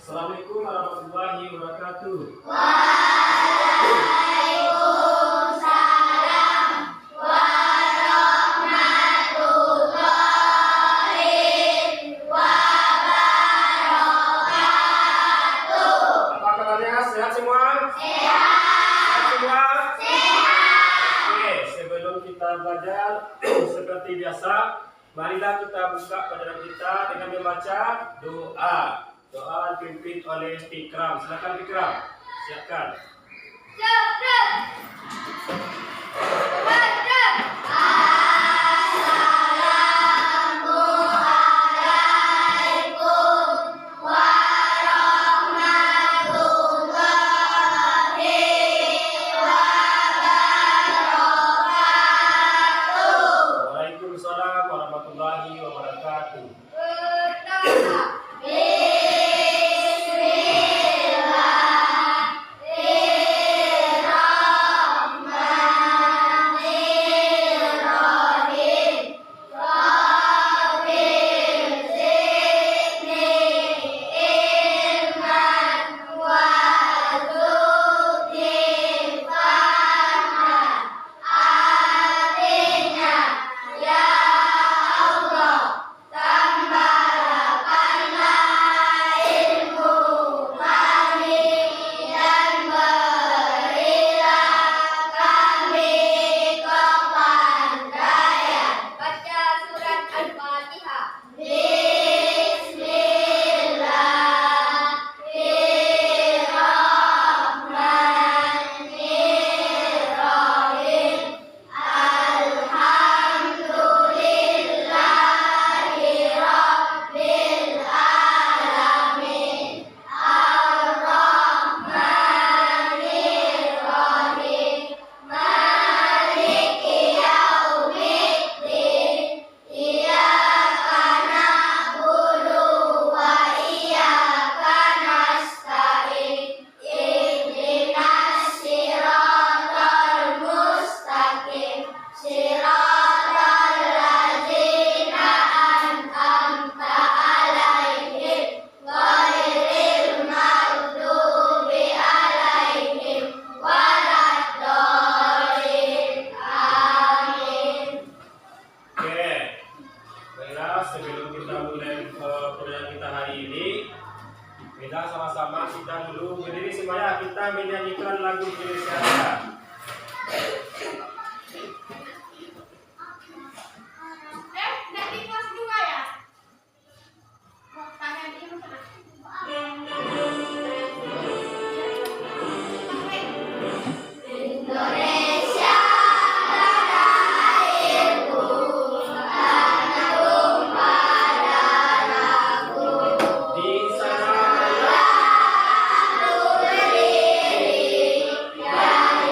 Assalamualaikum warahmatullahi wabarakatuh. Waalaikumsalam warahmatullahi wabarakatuh. Apa kabarnya? Sehat semua? Sehat. Sehat semua? Sehat. Oke, sebelum kita belajar seperti biasa, marilah kita buka pelajaran kita dengan membaca doa. Doa dipimpin oleh Fikram. Silakan Fikram. Siapkan. Assalamualaikum warahmatullahi wabarakatuh. Waalaikumsalam warahmatullahi wabarakatuh. Sebelum kita mulai pelajaran kita hari ini, kita sama-sama kita dulu berdiri semuanya, kita menyanyikan lagu Indonesia Raya. Nanti kelas 2 ya? Tangan ini mana? Indonesia tanah airku, tanah tumpah darahku. Di sana Aku berdiri dari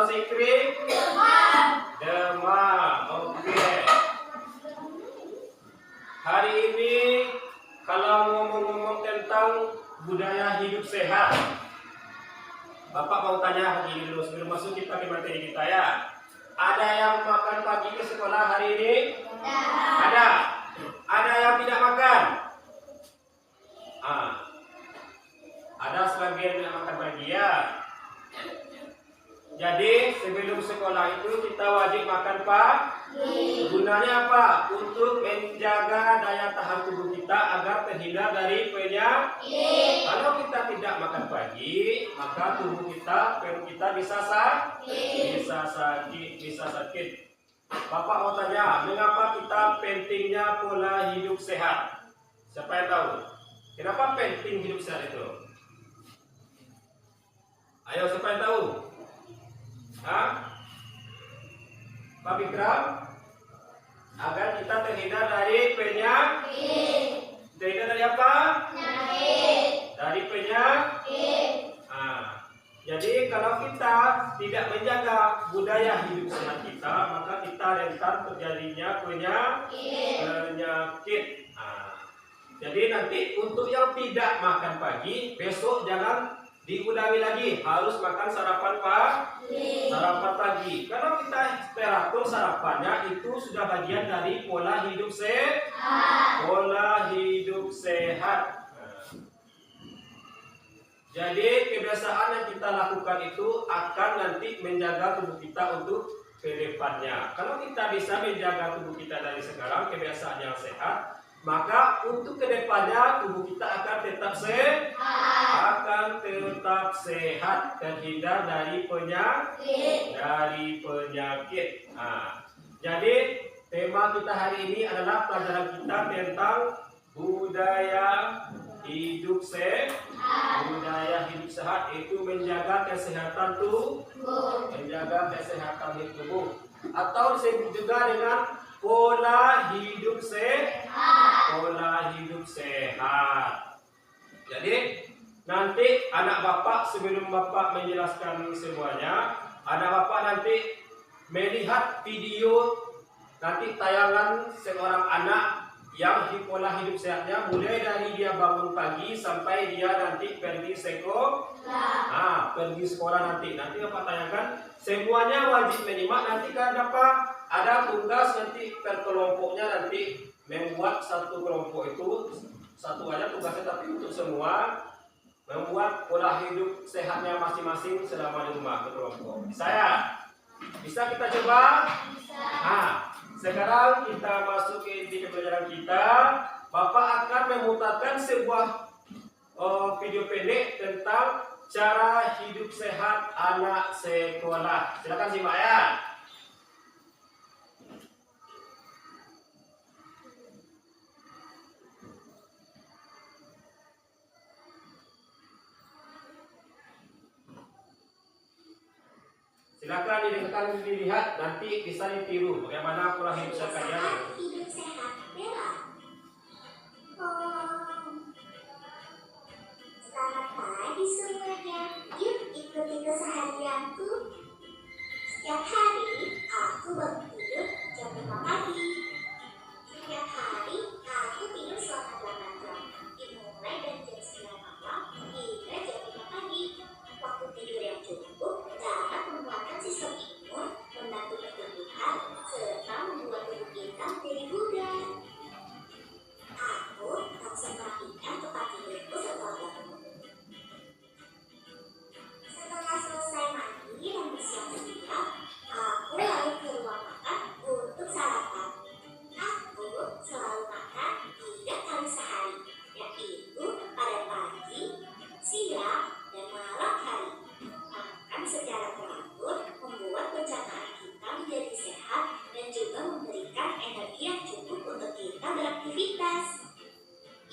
bahasa Inggris? Demam. Oke. Hari ini kalau ngomong-ngomong tentang budaya hidup sehat, Bapak mau tanya begini dulu sebelum masuk kita ke materi kita ya. Ada yang makan pagi ke sekolah hari ini? Ada. Ada yang tidak makan? Ada sebagian yang makan pagi ya. Jadi sebelum sekolah itu kita wajib makan pagi. Gunanya apa? Untuk menjaga daya tahan tubuh kita agar terhindar dari penyakit. Kalau kita tidak makan pagi, maka tubuh kita, perut kita bisa sakit. Bapak mau tanya, mengapa kita pentingnya pola hidup sehat? Siapa yang tahu? Kenapa penting hidup sehat itu? Ayo, siapa yang tahu? Pak Fikram? Agar kita terhindar dari penyakit. Terhindar dari apa? Dari penyakit. Jadi kalau kita tidak menjaga budaya hidup sehat kita, maka kita rentan terjadinya penyakit. Jadi nanti untuk yang tidak makan pagi, besok jangan diulangi lagi, harus makan sarapan pagi. Kalau kita teratur sarapannya itu sudah bagian dari pola hidup sehat. Jadi kebiasaan yang kita lakukan itu akan nanti menjaga tubuh kita untuk ke depannya. Kalau kita bisa menjaga tubuh kita dari sekarang, kebiasaan yang sehat, maka untuk ke depannya tubuh kita akan tetap sehat, terhindar dari penyakit. Jadi tema kita hari ini adalah pelajaran kita tentang budaya hidup sehat. Budaya hidup sehat itu menjaga kesehatan tubuh, atau disebut juga dengan pola hidup sehat. Jadi nanti anak Bapak sebelum Bapak menjelaskan semuanya, anak Bapak nanti melihat video nanti tayangan seorang anak yang pola hidup sehatnya mulai dari dia bangun pagi sampai dia nanti pergi sekolah nanti Bapak tayangkan semuanya wajib menyimak. Nanti kan dapat ada tugas nanti per kelompoknya, nanti membuat satu kelompok itu satu aja tugasnya, tapi untuk semua membuat pola hidup sehatnya masing-masing selama di rumah kelompok. Bisa kita coba? Sekarang kita masuk ke inti pelajaran kita. Bapak akan memutarkan sebuah video pendek tentang cara hidup sehat anak sekolah. Silakan simak ya. Silakan didengarkan, dilihat, nanti bisa ditiru bagaimana pola hidup sehat kalian. Hidup sehat Bella. Selamat pagi semuanya. Yuk ikuti keseharianku. Setiap hari aku bangun tidur jam 5 pagi. Setiap hari aku tidur selama 8 jam. Dimulai dari jam 9 malam hingga jam 5 pagi. Waktu tidur yang cukup dapat menguatkan sistem imun, membantu pertumbuhan, serta membuat tubuh kita menjadi bugar. Aku langsung merapikan tempat tidurku setelah bangun. Setelah selesai mandi dan bersiap-siap, aku lalu ke ruang makan untuk sarapan. Aku selalu makan 3 kali sehari, yaitu pada pagi, siang, dan malam hari. Makan secara teratur membuat pencernaan kita menjadi sehat dan juga memberikan energi yang cukup untuk kita beraktivitas.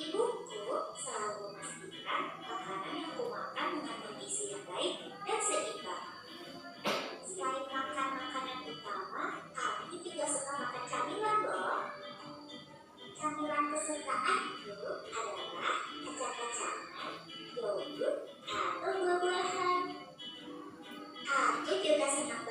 Ibuku selalu memastikan makanan yang kumakan mengandung gizi yang baik dan seimbang. Selain makan makanan utama, aku juga suka makan camilan loh. Camilan kesukaanku adalah kacang-kacangan, yogurt, atau buah-buahan. Aku juga senang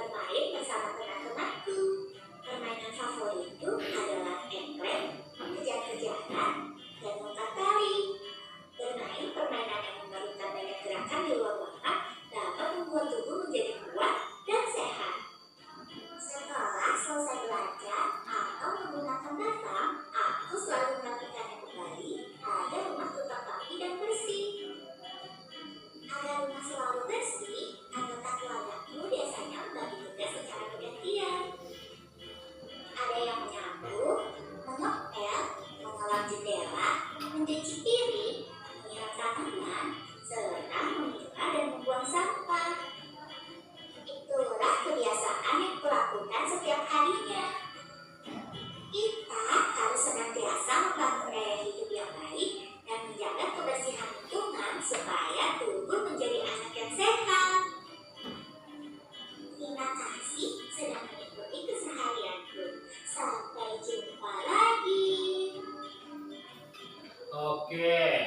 Oke.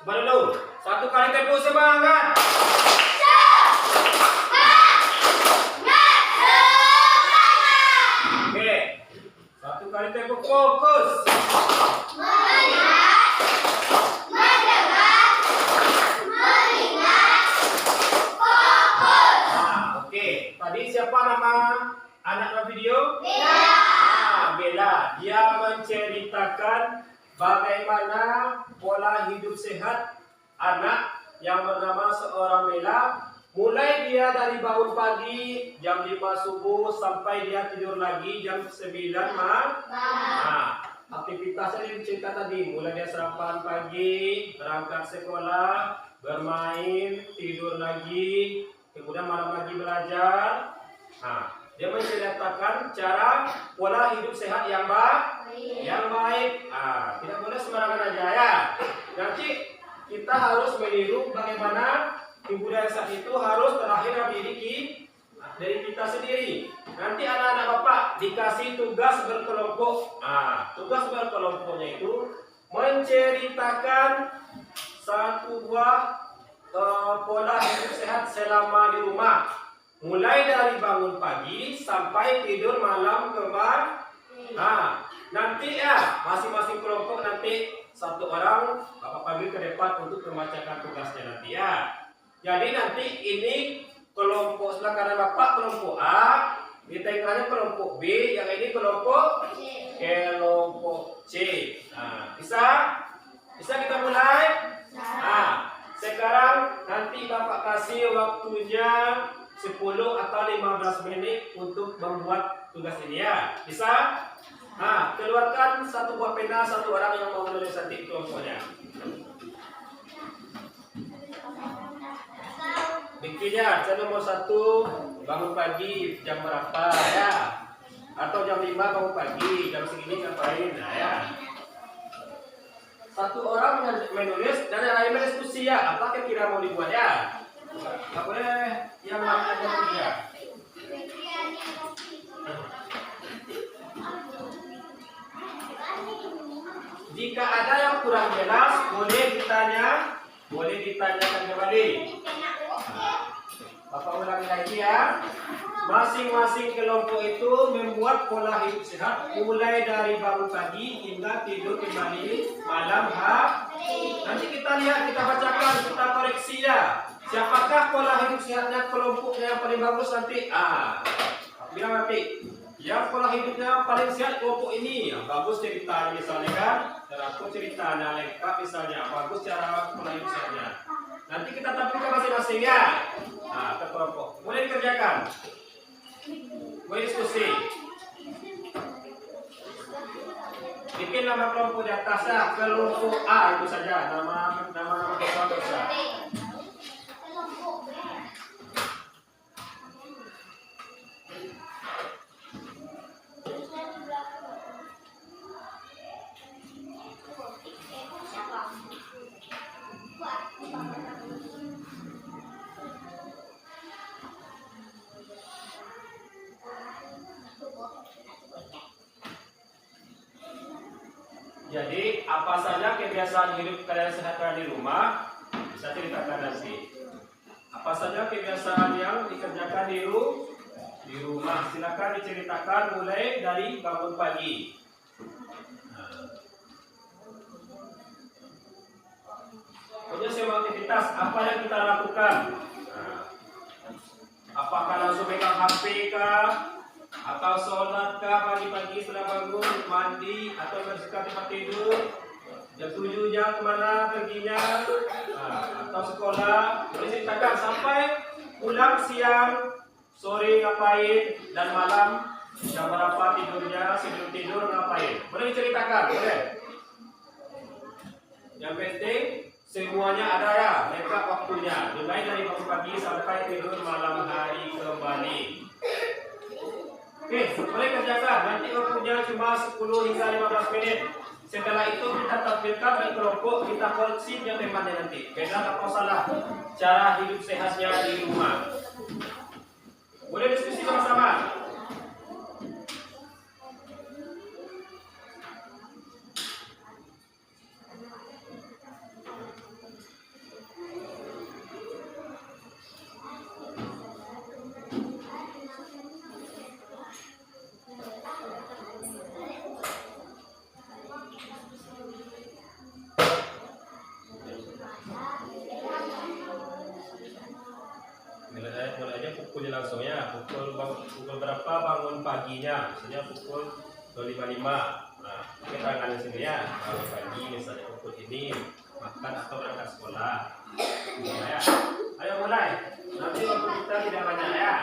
Coba dulu. Satu kali tempo semangat. Oke. Satu kali tempo fokus. Nah, oke. Tadi siapa nama anak dalam video? Bella. Dia menceritakan bagaimana pola hidup sehat anak yang bernama seorang Bella. Mulai dia dari bangun pagi jam 5 subuh sampai dia tidur lagi jam 9 malam. Nah, aktivitasnya dicerita tadi. Mulai dia sarapan pagi, berangkat sekolah, bermain, tidur lagi, kemudian malam lagi belajar. Nah, dia menceritakan cara pola hidup sehat yang baik. Tidak boleh sembarangan aja ya. Nanti kita harus meniru bagaimana ibu dan saat itu harus terlahir dari kita sendiri. Nanti anak-anak bapak dikasih tugas berkelompok. Tugas berkelompoknya itu menceritakan satu buah pola hidup sehat selama di rumah. Mulai dari bangun pagi sampai tidur malam kembali. Nanti ya masing-masing kelompok nanti satu orang bapak panggil ke depan untuk membacakan tugasnya nanti ya. Jadi nanti ini kelompok sebelah kanan bapak kelompok A, di tengahnya kelompok B, yang ini kelompok C. Bisa kita mulai? Sekarang nanti bapak kasih waktunya 10 atau 15 menit untuk membuat tugas ini ya. Bisa? Keluarkan satu buah pena, satu orang yang mau menulis nanti kelompoknya. Bikinnya jam nomor 1 bangun pagi jam berapa ya? Atau jam 5 bangun pagi jam segini ngapain? Ya. Satu orang menulis dan yang lain berdiskusi ya. Apa kira-kira mau dibuat ya? Nggak boleh yang lain aja kerja. Jika ada yang kurang jelas, boleh ditanyakan kembali. Bapak ulangi lagi ya. Masing-masing kelompok itu membuat pola hidup sehat mulai dari bangun pagi hingga tidur kembali malam hari. Nanti kita lihat, kita bacakan, kita koreksi ya. Siapakah pola hidup sehatnya kelompoknya yang paling bagus nanti? Bilang nanti. Yang pola hidupnya paling sehat kelompok ini, bagus ceritanya misalnya kan, dan aku ceritanya lengkap misalnya, bagus cara pola hidup sehatnya. Nanti kita tampilkan masing-masing ya. Ke kelompok. Mulai dikerjakan. Mulai diskusi. Bikin nama kelompok di atasnya, kelompok A itu saja, nama dosa. Jadi apa saja kebiasaan hidup kalian sehat di rumah bisa ceritakan nanti. Apa saja kebiasaan yang dikerjakan di rumah silakan diceritakan mulai dari bangun pagi. Punya semua aktivitas apa yang kita lakukan? Apakah langsung pegang HP kah? Atau sholat kah pagi-pagi setelah bangun, mandi, atau bersihkan tempat tidur? Jam 7-nya kemana perginya? Atau sekolah? Boleh ceritakan sampai pulang siang, sore ngapain, dan malam jam berapa tidurnya, sebelum tidur ngapain? Boleh diceritakan? Boleh? Yang penting semuanya ada ya, lengkap waktunya. Mulai dari bangun pagi sampai tidur malam hari kembali. Oke, boleh kerjakan. Nanti waktunya cuma 10 hingga 15 menit. Setelah itu kita tampilkan di kelompok, kita koreksi yang temannya nanti. Benar atau salah cara hidup sehatnya di rumah. Boleh diskusi sama-sama. pukul langsung ya. Pukul berapa bangun paginya? Misalnya pukul 5.05. Nah, kita tangan di sini ya. Bangun pagi misalnya pukul ini makan atau berangkat sekolah. Ya. Ayo mulai. Nanti waktu kita tidak banyak ya.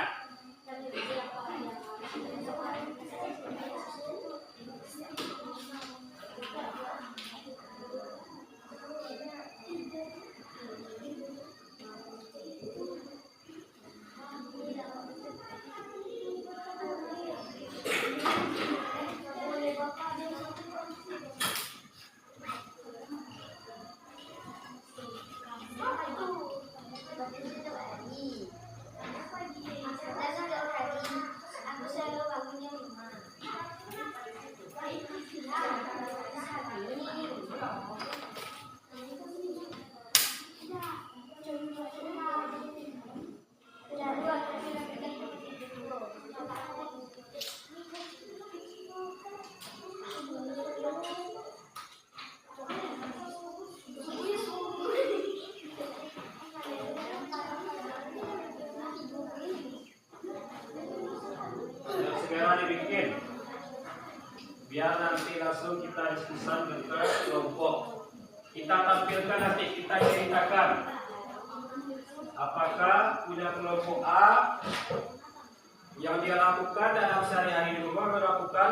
Segera dibikin biar nanti langsung kita diskusikan ke kelompok. Kita tampilkan nanti, kita ceritakan apakah punya kelompok A yang dia lakukan dalam sehari-hari di rumah melakukan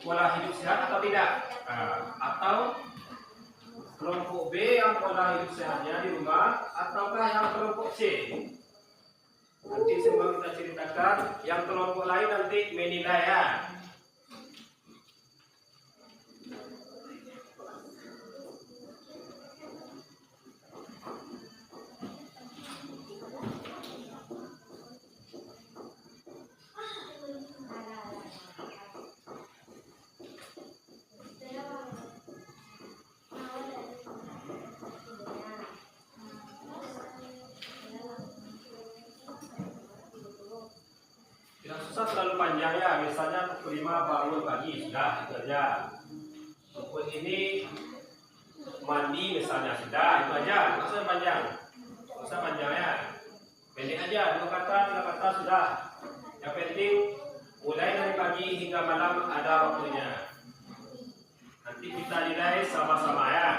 pola hidup sehat atau tidak, atau kelompok B yang pola hidup sehatnya di rumah, ataukah yang kelompok C. Nanti semua kita ceritakan, yang kelompok lain nanti menilai ya. Tidak susah terlalu panjang ya, misalnya pukul 5 bangun pagi, sudah itu aja. Pukul ini mandi misalnya, sudah itu aja, nggak usah panjang. Nggak usah panjang ya, pendek aja, 2 kata, 3 kata sudah. Yang penting mulai dari pagi hingga malam ada waktunya. Nanti kita nilai sama-sama ya.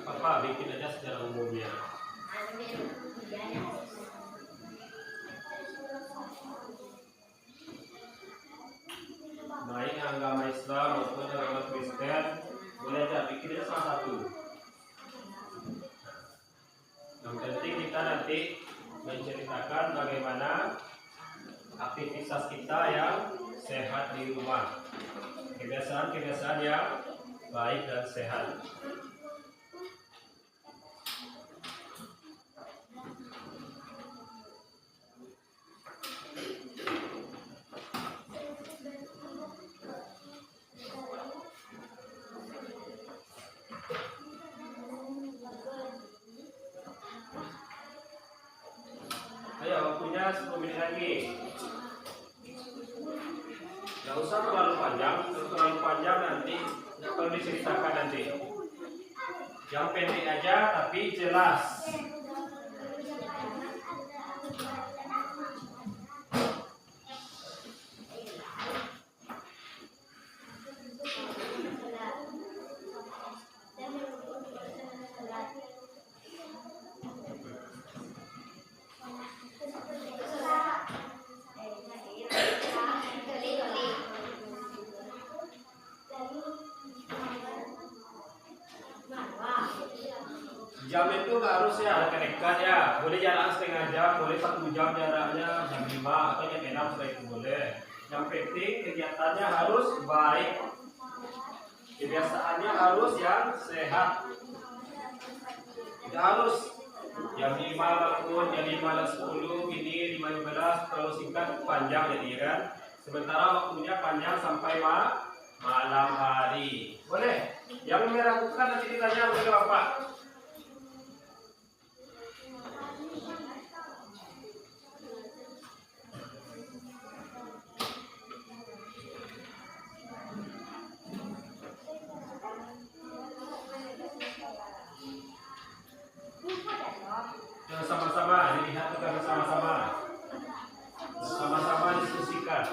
Apa bikin aja secara umumnya. Baik agama Islam maupun agama Kristen, boleh aja bikin aja salah satu. Yang penting kita nanti menceritakan bagaimana aktivitas kita yang sehat di rumah, kebiasaan-kebiasaan yang baik dan sehat. waktunya 10 menit lagi. Nggak usah terlalu panjang, nanti nggak perlu diceritakan nanti. Yang pendek aja tapi jelas. Jam itu nggak harus ya dekat ya, boleh jarak setengah jam, boleh 1 jam jaraknya, jam 5 atau jam 6 setelah itu boleh. Yang penting kegiatannya harus baik, kebiasaannya harus yang sehat. Tidak harus jam 5 bangun, jam 5 dan 10 ini 5:15 terlalu singkat panjang jadi kan. Sementara waktunya panjang sampai malam hari. Boleh? Yang meragukan nanti ditanya oleh Bapak. Sama-sama dilihat juga sama-sama diskusikan.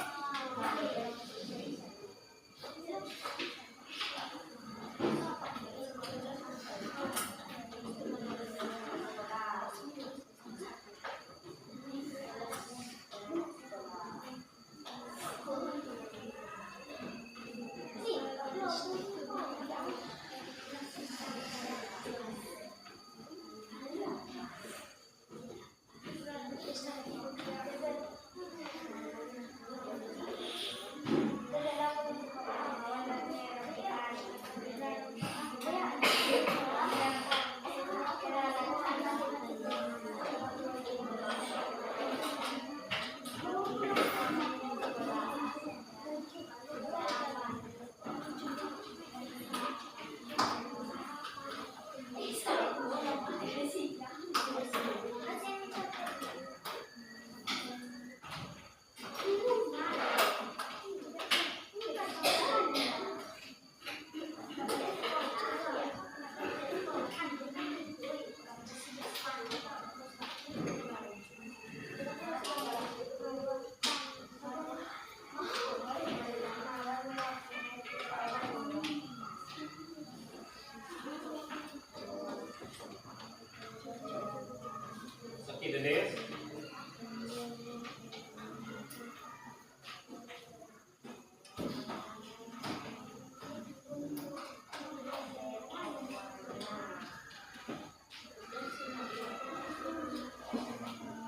Denis.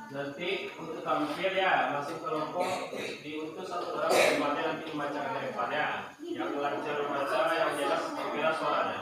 Nanti untuk tampil ya masing kelompok diutus satu orang tempatnya nanti membacakan dari depannya. Yang lancar membaca, yang jelas kira suaranya.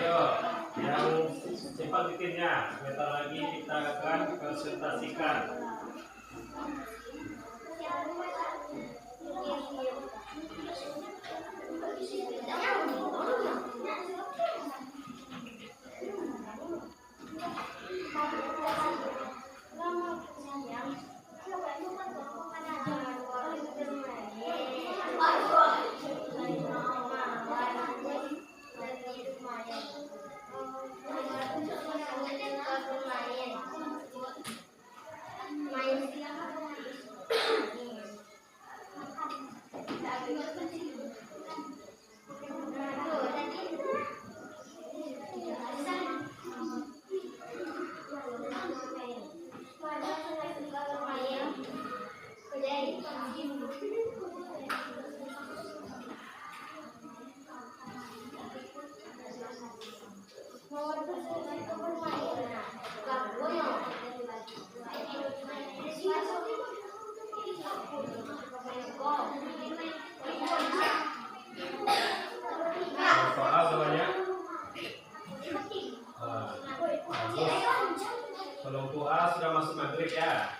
Ayo, yang cepat bikinnya. Sebentar lagi kita akan presentasikan. Soal semuanya. Kelompok A sudah masuk maghrib ya.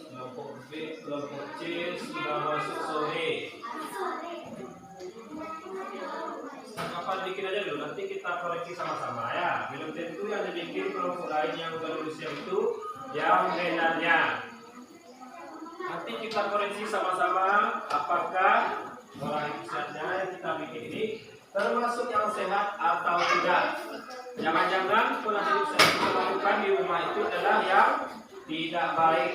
Kelompok B, kelompok C sudah masuk sore. Kapan bikin aja dulu, nanti kita koreksi sama-sama ya. Belum tentu yang dibikin kelompok lain yang udah lulus yang itu yang benarnya. Nanti kita koreksi sama-sama apakah pola hidup sehatnya yang kita bikin ini termasuk yang sehat atau tidak. Jangan-jangan pola hidup sehat yang kita lakukan di rumah itu adalah yang tidak baik.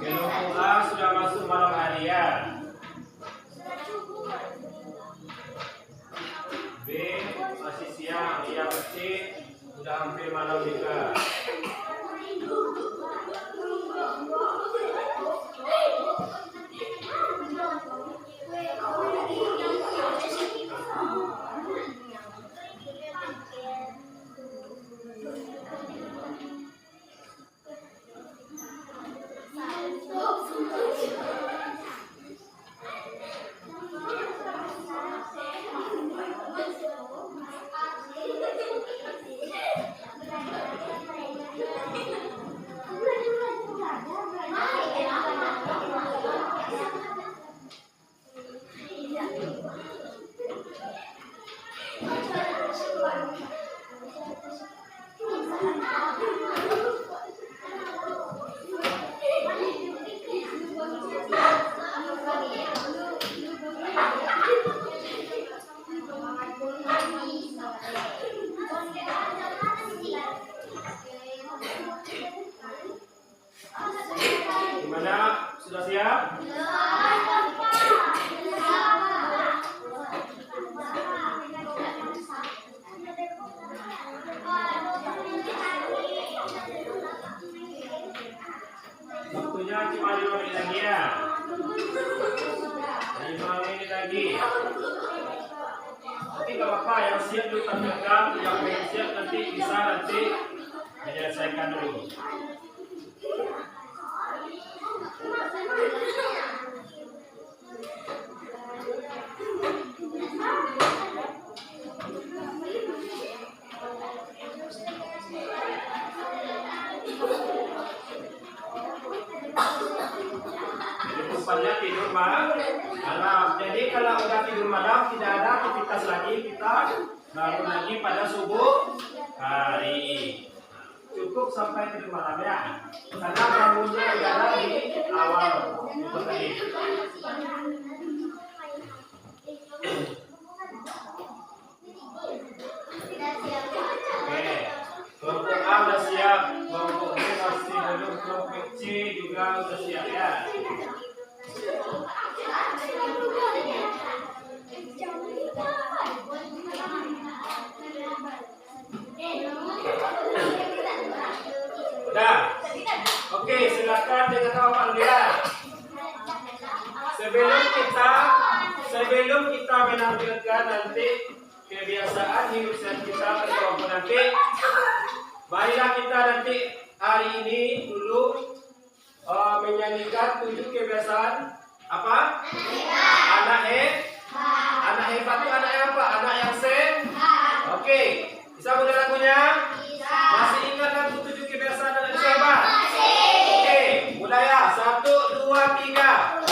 Kelompok A sudah masuk malam hari ya. B masih siang, yang C sudah hampir malam juga. Gimana? Sudah siap? Waktunya cuma 5 menit lagi ya. 5 menit lagi. Oke, nggak apa-apa, yang siap dulu tampilkan, yang belum siap nanti bisa nanti menyelesaikan dulu. Jadi tidur malam. Jadi kalau udah tidur malam tidak ada aktivitas lagi, kita bangun lagi pada subuh hari. Cukup sampai tidur malam ya. Karena bangunnya udah ada di awal itu tadi. Oke, kelompok A udah siap, kelompok B masih belum, kelompok C juga udah siap ya. Udah. Oke, silakan dengan Pak Ludia. Sebelum kita menampilkan nanti kebiasaan hidup sehat kita pada kelompok nanti, marilah kita nanti hari ini dulu menyanyikan 7 kebiasaan apa? Anak hebat itu anak yang apa? Anak yang sehat. Oke, bisa mulai lagunya? Masih ingat lagu 7 kebiasaan anak yang hebat? Oke, mulai ya. 1, 2, 3.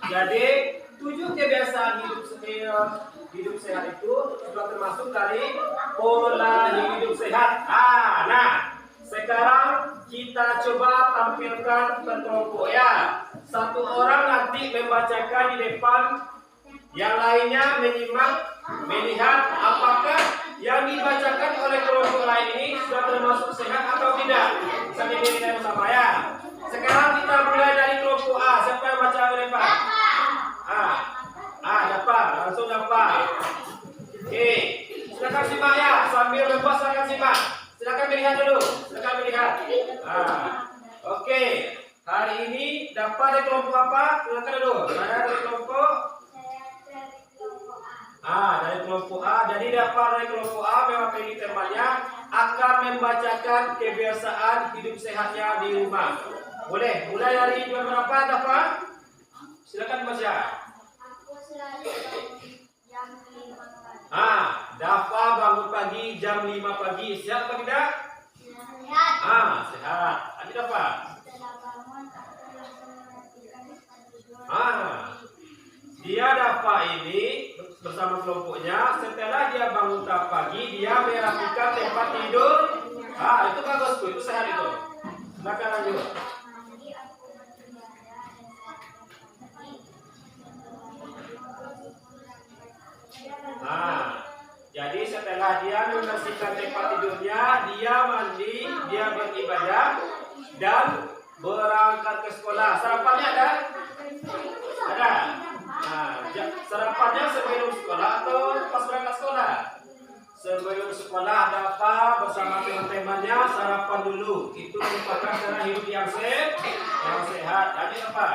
Jadi 7 kebiasaan hidup sehat itu sudah termasuk dari pola hidup sehat. Nah, sekarang kita coba tampilkan per kelompok ya. Satu orang nanti membacakan di depan, yang lainnya menyimak, melihat apakah yang dibacakan oleh kelompok lain ini sudah termasuk sehat atau tidak. Bisa dilihat bersama ya. Sekarang kita mulai dari kelompok A. Siapa yang baca di depan? Dapat, langsung dapat. Oke, silakan simak ya, sambil lepas silakan simak. Silakan melihat dulu, silakan melihat. Oke, hari ini dapat dari kelompok apa? Silakan dulu. Saya dari kelompok dari kelompok A. Jadi dapat dari kelompok A mewakili temanya akan membacakan kebiasaan hidup sehatnya di rumah. Boleh, mulai dari berapa dapat? Silakan baca. Dafa bangun pagi jam 5 pagi. Siap atau tidak? Sehat. Sehat. Tadi Dafa. Dia Dafa ini bersama kelompoknya, setelah dia bangun pagi, dia merapikan tempat tidur. Itu bagus tuh, itu sehat itu. Silakan lanjut. Jadi setelah dia membersihkan tempat tidurnya, dia mandi, dia beribadah dan berangkat ke sekolah. Sarapannya ada? Ada. Sarapannya sebelum sekolah atau pas berangkat sekolah? Sebelum sekolah Dafa bersama teman-temannya sarapan dulu. Itu merupakan cara hidup yang sehat. Jadi apa?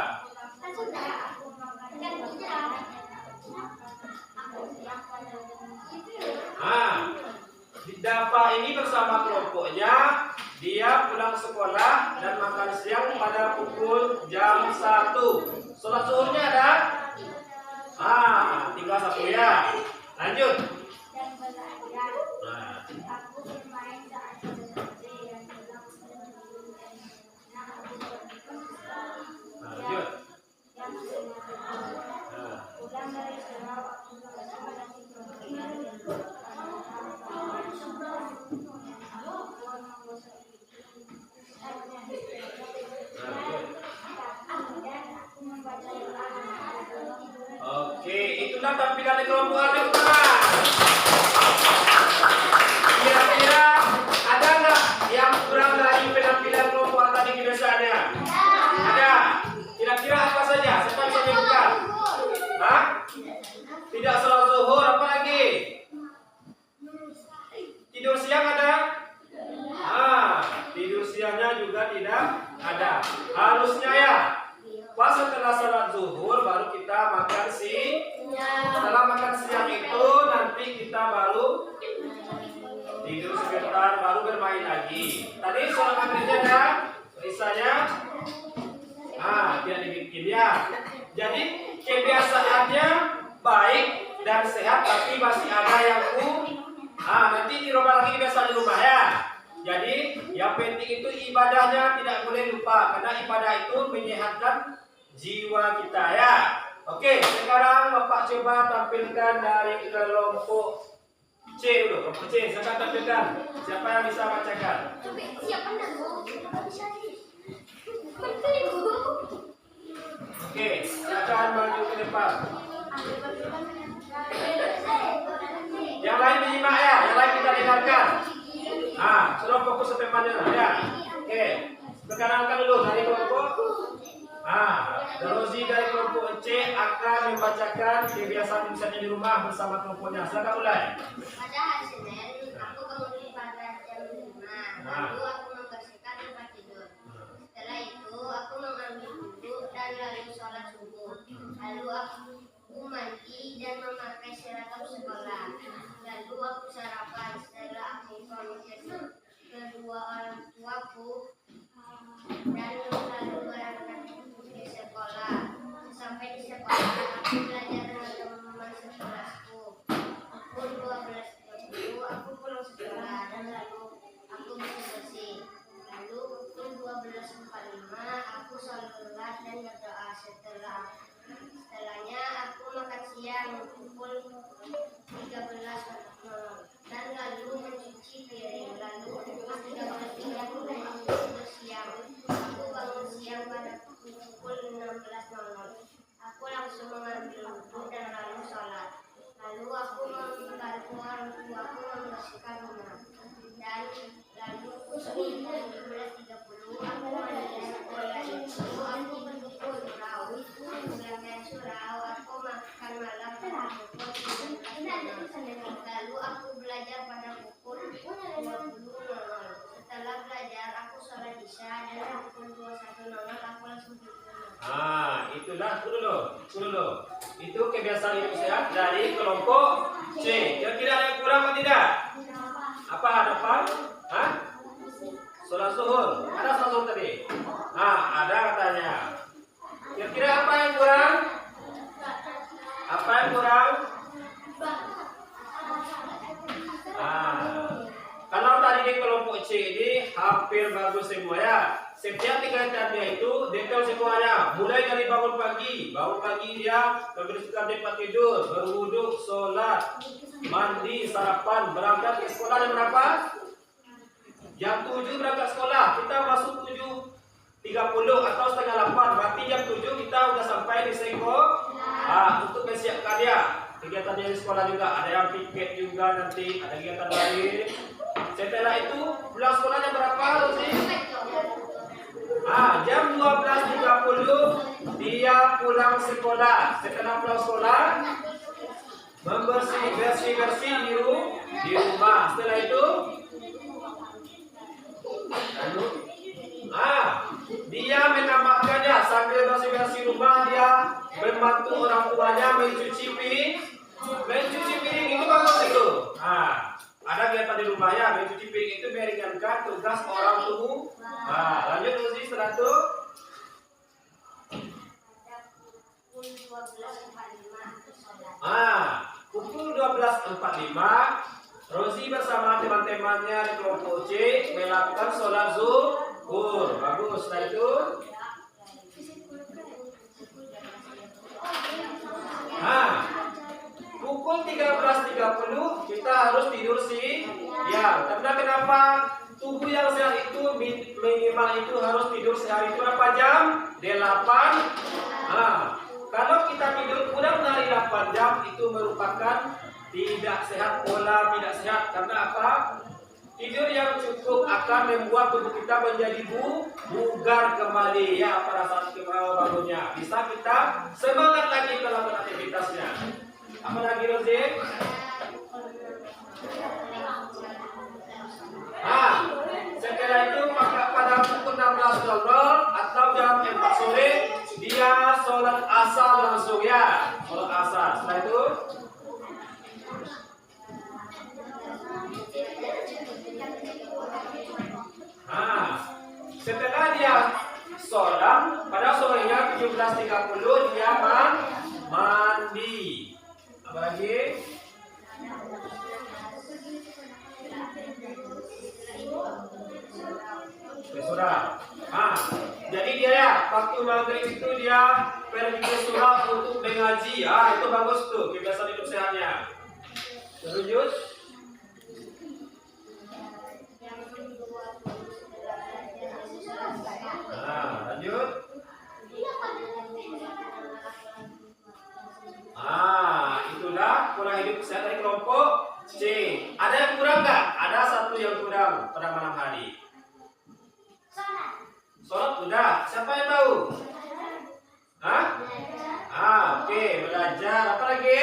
Dafa ini bersama kelompoknya, dia pulang sekolah dan makan siang pada pukul jam 1. Sholat zuhurnya ada? Tinggal 1 ya. Lanjut. Lanjut. Oke, itulah tampilan di kelompok A utama. Kira-kira ada nggak yang kurang dari penampilan kelompok A tadi kebiasaannya? bikin ya. Jadi kebiasaannya baik dan sehat, tapi masih ada yang nanti dirubah lagi kebiasaan di rumah ya. Jadi yang penting itu ibadahnya tidak boleh lupa, karena ibadah itu menyehatkan jiwa kita ya. Oke, sekarang Bapak coba tampilkan dari kelompok C dulu. Kelompok C, silakan tampilkan. Siapa yang bisa bacakan? Oke, silakan maju ke depan. Yang lain menyimak ya, yang lain kita dengarkan. Sudah fokus sampai mana ya? Oke, perkenalkan dulu dari kelompok. Rozi dari kelompok C akan membacakan kebiasaan misalnya di rumah bersama kelompoknya. Silakan mulai. Pada hari Senin, aku bangun pada jam 5. Lalu aku membersihkan tempat tidur. Setelah itu, aku mengambil wudhu dan lalu sholat subuh. Lalu aku mandi dan memakai seragam sekolah. Lalu aku sarapan. Setelah aku pamit kedua orang tuaku dan lalu berangkat ke sekolah. Sampai di sekolah, aku belajar dengan teman-teman sekelasku. Pukul 12.30 aku pulang sekolah dan lalu aku bersih-bersih. Lalu pukul 12.45 aku sholat dan berdoa. Setelahnya aku makan siang pukul 13.00 dan lalu mencuci piring. Lalu pukul 13.30 aku tidur siang. Aku bangun siang pada pukul 16.00. Aku langsung mengambil wudhu dan lalu sholat. Lalu aku membantu orang tuaku membersihkan rumah. Dan lalu pukul 17.30 aku mandi sekolah itu. Aku berkumpul surau. Belajar surau. Aku makan malam pada pukul 17.00. Lalu aku belajar pada pukul 20.00. Setelah belajar aku sholat isya dan pukul 21.00 aku langsung tidur. Itulah dulu. Itu kebiasaan hidup sehat dari kelompok C. Kira-kira ada yang kurang atau tidak? Apa hadapan? Sholat zuhur. Ada sholat zuhur tadi? Ada katanya. Kira-kira apa yang kurang? Apa yang kurang? Kalau tadi di kelompok C ini hampir bagus semua ya. Setiap tingkatannya itu detail semuanya. Mulai dari bangun pagi dia membersihkan tempat tidur, berwudhu, sholat, mandi, sarapan, berangkat ke sekolah jam berapa? Jam 7 berangkat sekolah. Kita masuk 7.30 atau setengah 8. Berarti jam 7 kita udah sampai di sekolah. Untuk menyiapkan dia. Kegiatannya di sekolah juga ada yang piket juga, nanti ada kegiatan lain. Setelah itu pulang sekolah jam berapa sih? Jam 12.30 dia pulang sekolah. Setelah pulang sekolah bersih di rumah. Setelah itu dia menambahkannya sambil bersih rumah, dia membantu orang tuanya mencuci piring. Itu bagus itu. Ada kegiatan di rumahnya, mencuci piring itu meringankan tugas orang tua. Lanjut Rozi setelah itu. Pukul 12.45 Rozi bersama teman-temannya di kelompok C melakukan sholat zuhur. Bagus. Setelah itu pukul 13.30 kita harus tidur siang. Karena kenapa? Tubuh yang sehat itu minimal itu harus tidur sehari itu berapa jam? 8. Kalau kita tidur kurang dari 8 jam itu merupakan tidak sehat, pola tidak sehat. Karena apa? Tidur yang cukup akan membuat tubuh kita menjadi bugar kembali ya pada saat kita bangunnya. Bisa kita semangat lagi dalam aktivitasnya. Apa lagi Rozi? Setelah itu pada pukul 16.00 atau jam 4 sore dia sholat asar langsung ya. Sholat asar. Setelah itu setelah dia sholat pada sorenya 17.30 17.30 dia mandi. Apa lagi? Surah. Jadi dia ya, waktu maghrib itu dia pergi ke surah untuk mengaji. Itu bagus tuh, kebiasaan hidup sehatnya. Terus, lanjut. Itulah pola hidup sehat dari kelompok C. Ada yang kurang nggak? Ada satu yang kurang pada malam hari. Sholat udah. Siapa yang tahu? Oke, belajar. Apa lagi?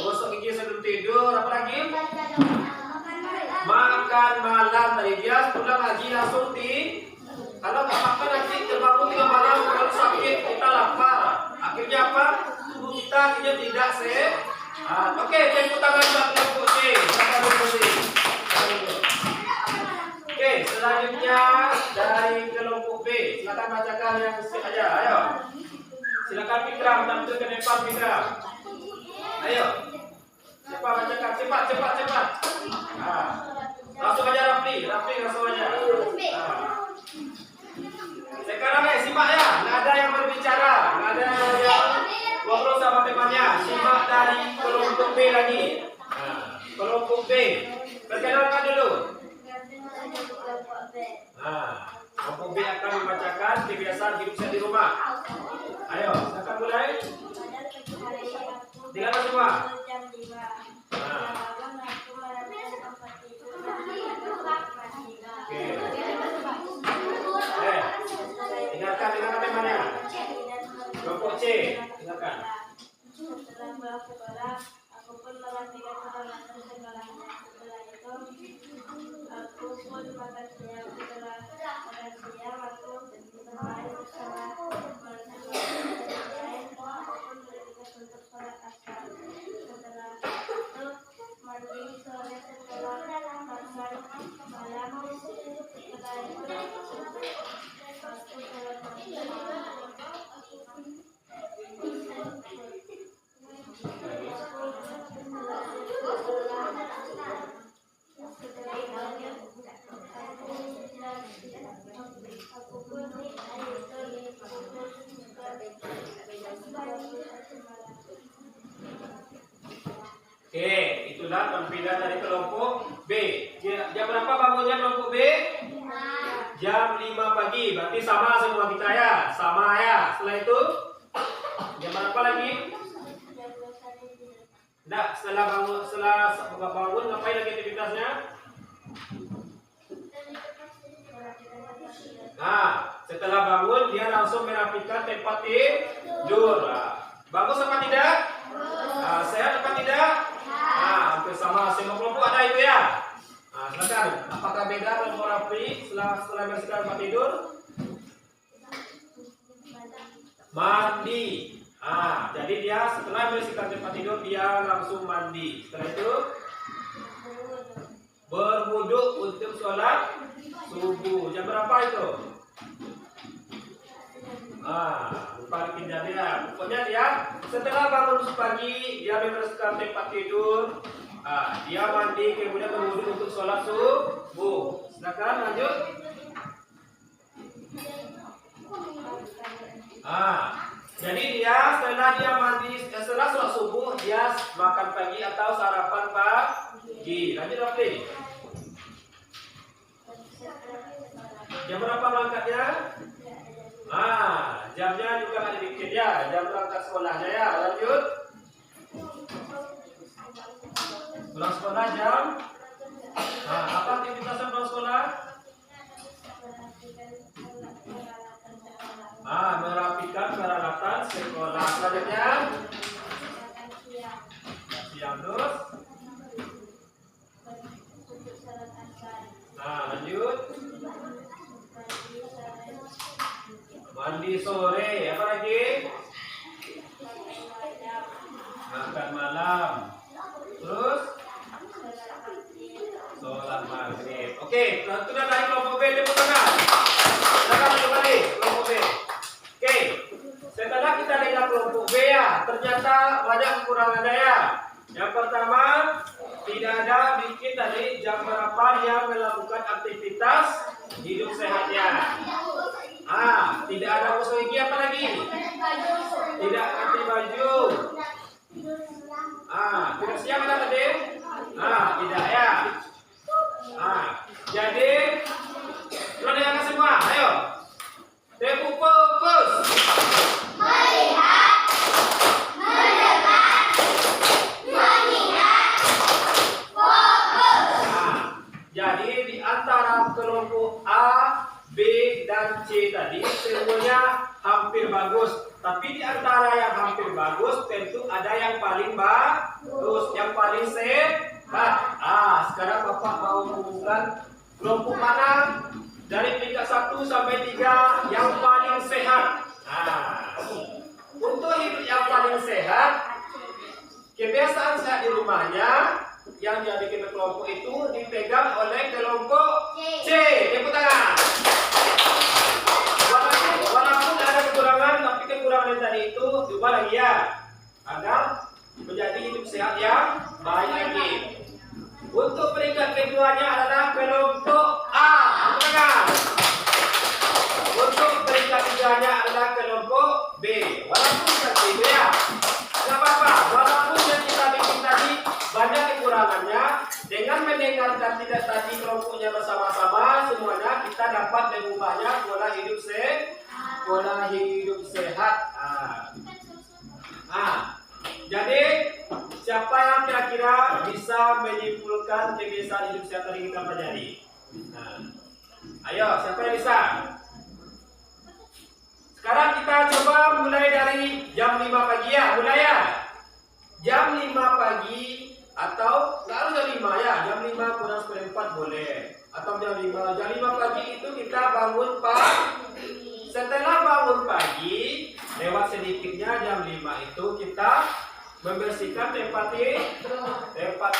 Gosok gigi sebelum tidur. Apa lagi? Makan malam. Tadi dia pulang lagi langsung kalau nggak makan nanti terbangun tengah malam, kalau sakit kita lapar. Akhirnya apa? Tubuh kita akhirnya tidak sehat. Oke, tepuk tangan buat kelompok C. Oke, selanjutnya dari kelompok B. Silakan bacakan yang aja. Ayo. Silakan Fikram, tampil ke depan Fikram. Ayo. Siapa bacakan? Cepat. Langsung aja Rafli langsung aja. Sekarang simak ya, nggak ada yang berbicara, nggak ada yang ngobrol sama temannya. Simak dari kelompok B lagi. Kelompok B, perkenalkan dulu. Kelompok B akan membacakan kebiasaan hidup sehat di rumah. Ayo, silakan mulai. Dengar semua. Dengarkan temannya. Kelompok C, dengarkan. Setelah melakukan sholat, aku pun merapikan peralatan segalanya. Setelah itu, aku pun makan siang. Setelah makan siang, aku bermain bersama teman-teman. Aku pun bergegas untuk sholat asar. Setelah itu, mandi sore setelah makan malam. Setelah itu, aku sholat maghrib. Oke, itulah tampilan dari kelompok B. Jam berapa bangunnya kelompok B? Jam 5 pagi. Berarti sama semua kita ya. Sama ya. Setelah itu jam berapa lagi? Enggak, setelah bangun ngapain lagi aktivitasnya? Setelah bangun dia langsung merapikan tempat tidur. Bagus apa tidak? Sehat apa tidak? Hampir sama semua kelompok ada itu ya. Silakan. Apakah beda kelompok Rafli setelah bersihkan tempat tidur? Mandi. Jadi dia setelah bersihkan tempat tidur dia langsung mandi. Setelah itu berwudu untuk sholat subuh. Jam berapa itu? Lupa bikin jadinya. Pokoknya dia setelah bangun pagi dia membersihkan tempat tidur. Dia mandi kemudian berwudu untuk sholat subuh. Silakan lanjut. Jadi dia setelah dia mandi, setelah sholat subuh dia makan pagi atau sarapan pagi. Lanjut Rafli. Jam berapa berangkatnya? Jamnya juga ada dikit ya, jam berangkat sekolahnya ya. Lanjut. Pulang sekolah jam. Apa aktivitasnya pulang sekolah? Merapikan peralatan sekolah. Selanjutnya siang terus. Lanjut. Mandi sore. Apa lagi? Makan malam. Terus sholat maghrib. Oke, sudah dari kelompok B, tepuk tangan. Silakan Tidak ada gosok gigi apa lagi? Tidak ganti baju. Tidak siap ada tadi? Tidak ya. Jadi lo dengarkan semua. Ayo. Tempo fokus. Melihat, mendengar, mengingat, fokus. Jadi di antara kelompok A, B, dan C tadi semuanya hampir bagus. Tapi di antara yang hampir bagus tentu ada yang paling bagus, yang paling sehat. Sekarang Bapak mau mengumumkan kelompok mana dari peringkat 1 sampai 3 yang paling sehat. Untuk hidup yang paling sehat, kebiasaan sehat di rumahnya yang jadi kelompok itu dipegang oleh kelompok C. Tepuk tangan. Walaupun ada kekurangan, tapi kekurangan yang tadi itu diubah lagi ya, agar menjadi hidup sehat yang baik lagi. Untuk peringkat keduanya adalah kelompok A. Tepuk tangan. Untuk peringkat tiganya adalah kelompok B. Walaupun seperti itu ya, tidak apa-apa. Walaupun yang kita bikin tadi banyak kekurangannya, dengan mendengarkan tidak tadi kelompoknya bersama-sama, semuanya kita dapat mengubahnya pola hidup sehat. Jadi siapa yang kira-kira bisa menyimpulkan kebiasaan hidup sehat yang kita pelajari? Ayo, siapa yang bisa? Sekarang kita coba mulai dari jam 5 pagi ya, mulai ya. Jam 5 pagi atau nggak harus jam 5 ya, jam 5 kurang seperempat boleh. Atau jam 5 pagi itu kita bangun pagi. Setelah bangun pagi, lewat sedikitnya jam 5 itu kita membersihkan tempat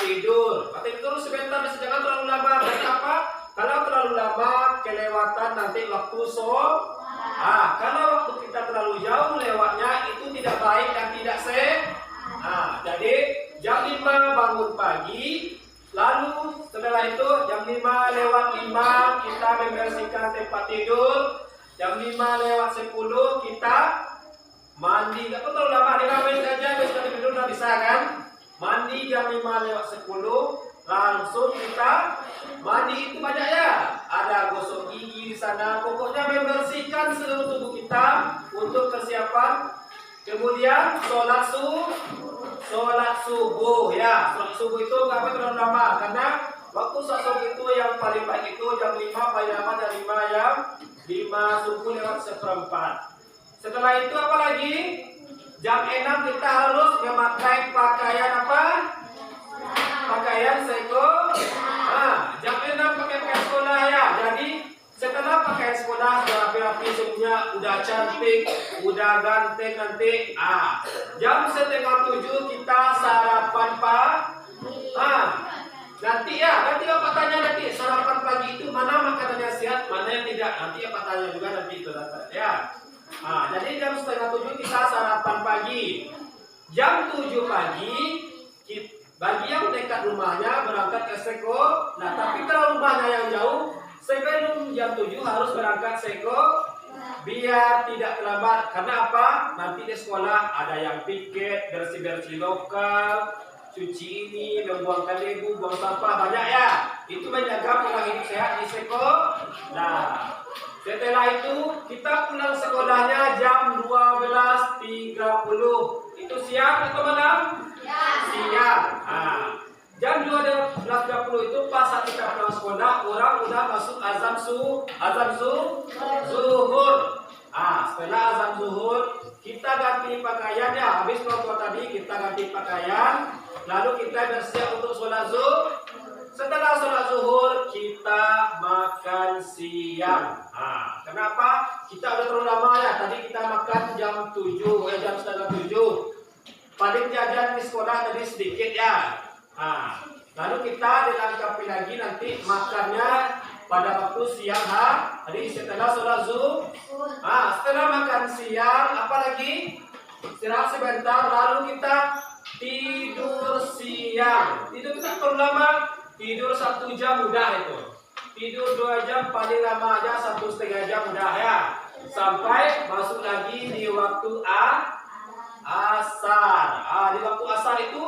tidur. Tidur sebentar, jangan terlalu lama. Dan apa? Kalau terlalu lama, kelewatan nanti waktu sholat. Kalau waktu kita terlalu jauh lewatnya, itu tidak baik dan tidak sehat. Jadi jam 5 bangun pagi, lalu setelah itu jam 5 lewat 5 kita membersihkan tempat tidur. Jam 5 lewat 10 kita mandi. Nggak perlu terlalu lama, 5 menit saja bersihkan tidur udah bisa kan? Mandi jam 5 lewat 10, langsung kita mandi. Itu banyak ya. Ada gosok gigi di sana. Pokoknya membersihkan seluruh tubuh kita untuk persiapan. Kemudian sholat subuh ya. Sholat subuh itu nggak perlu terlalu lama, karena waktu sholat subuh itu yang paling baik itu jam 5, paling lama jam 5 subuh lewat 1/4. Setelah itu apa lagi? Jam 6 kita harus memakai pakaian apa? Pakaian sekolah. Jam 6 pakai pakaian sekolah ya. Jadi setelah pakaian sekolah sudah rapi-rapi semuanya, udah cantik, udah ganteng nanti. Jam 6:30 kita sarapan nanti Bapak tanya nanti sarapan pagi itu mana makanannya sehat, mana yang tidak. Nanti Bapak tanya juga nanti itu ya. Jadi jam 6:30 kita sarapan pagi. Jam 7 pagi bagi yang dekat rumahnya berangkat ke sekolah. Tapi kalau rumahnya yang jauh, sebelum jam 7 harus berangkat sekolah biar tidak terlambat. Karena apa? Nanti di sekolah ada yang piket, bersih-bersih lokal, cuci ini, membuangkan debu, buang sampah, banyak ya. Itu menjaga pola hidup sehat di sekolah. Setelah itu kita pulang sekolahnya jam 12.30. Itu siang atau malam? Siang. Jam 12.30 itu pas saat kita pulang sekolah, orang udah masuk azan zuhur. Setelah azan zuhur, kita ganti pakaian ya. Habis kelompok tadi kita ganti pakaian, lalu kita bersiap untuk sholat zuhur. Setelah sholat zuhur kita makan siang. Kenapa? Kita udah terlalu lama ya. Tadi kita makan jam 7. Paling jajan di sekolah tadi sedikit ya. Lalu kita dilengkapi lagi nanti makannya pada waktu siang hari setelah sholat zuhur. Setelah makan siang apa lagi? Istirahat sebentar, lalu kita tidur siang. Tidur tidak terlalu lama. Tidur 1 jam udah itu. Tidur 2 jam paling lama aja 1,5 jam udah ya. Sampai waktu asar. Di waktu asar itu,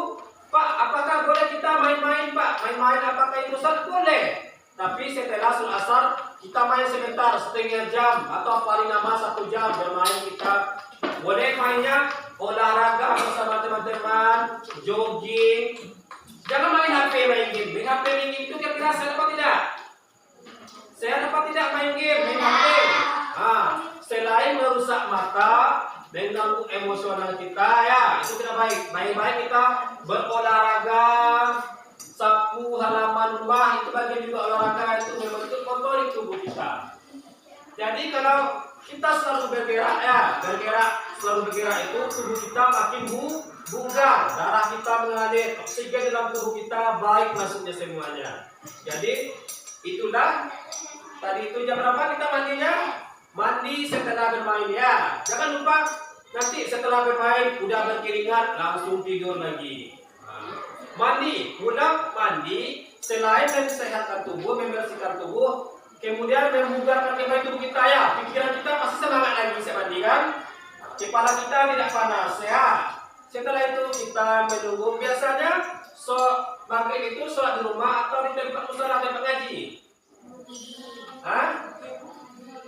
Pak, apakah boleh kita main-main, Pak? Main-main apakah itu Ustaz? Boleh. Tapi setelah sholat asar kita main sebentar, setengah jam atau paling lama 1 jam bermain kita. Boleh mainnya olahraga bersama teman-teman, jogging. Jangan main HP, main game. Main HP, main game itu kira-kira sehat apa tidak? Sehat apa tidak main game, main HP? Selain merusak mata, mengganggu emosional kita, ya itu tidak baik. Baik-baik kita berolahraga, sapu halaman rumah, itu bagian juga olahraga, itu membentuk motorik tubuh kita. Jadi kalau kita selalu bergerak, selalu bergerak itu tubuh kita makin bugar, darah kita mengalir, oksigen dalam tubuh kita baik masuknya semuanya. Jadi itulah tadi itu jam berapa kita mandinya? Mandi setelah bermain, ya. Jangan lupa nanti setelah bermain udah berkeringat langsung tidur lagi. Mandi, pulang mandi, selain mensehatkan tubuh, membersihkan tubuh, kemudian membugarkan kembali tubuh kita, ya. Pikiran kita masih semangat lagi bisa mandi, kan? Kepala kita tidak panas, ya. Setelah itu kita menunggu. Biasanya maghrib itu sholat di rumah atau di tempat musola, tempat ngaji?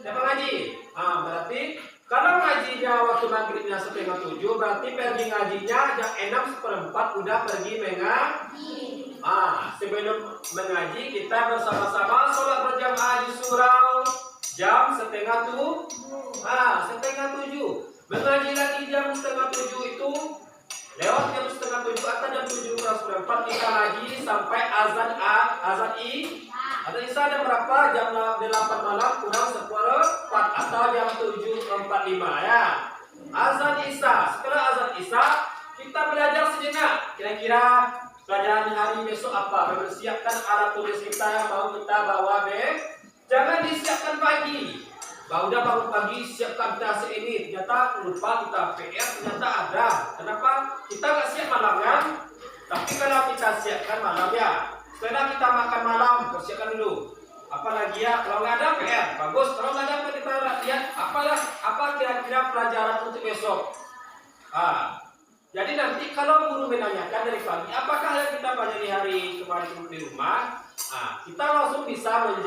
Tempat ngaji? Berarti kalau ngajinya waktu maghribnya 6:30, berarti pergi ngajinya jam 6:45 udah pergi mengaji. Sebelum mengaji kita bersama-sama sholat berjamaah di surau jam 6:30. 6:30. Mengaji lagi jam 6:30 itu lewat jam 6:30 atau jam 7:04 kita ngaji sampai azan Isya jam berapa? Jam 8 malam kurang 1/4 atau jam 7:45, ya. Azan Isya. Setelah azan Isya kita belajar sejenak. Kira-kira pelajaran hari besok apa? Mempersiapkan alat tulis kita yang mau kita bawa Jangan disiapkan pagi. Udah bangun pagi siapkan dasi ini, ternyata lupa kita PR, ternyata ada. Kenapa? Kita nggak siap malam, kan? Tapi kalau kita siapkan malam, ya. Setelah kita makan malam, persiapkan dulu. Apalagi, ya, kalau nggak ada PR, bagus. Kalau nggak ada kita lihat apa kira-kira pelajaran untuk besok. Jadi nanti kalau guru menanyakan dari pagi, apakah yang kita pelajari hari kemarin di rumah, kita langsung bisa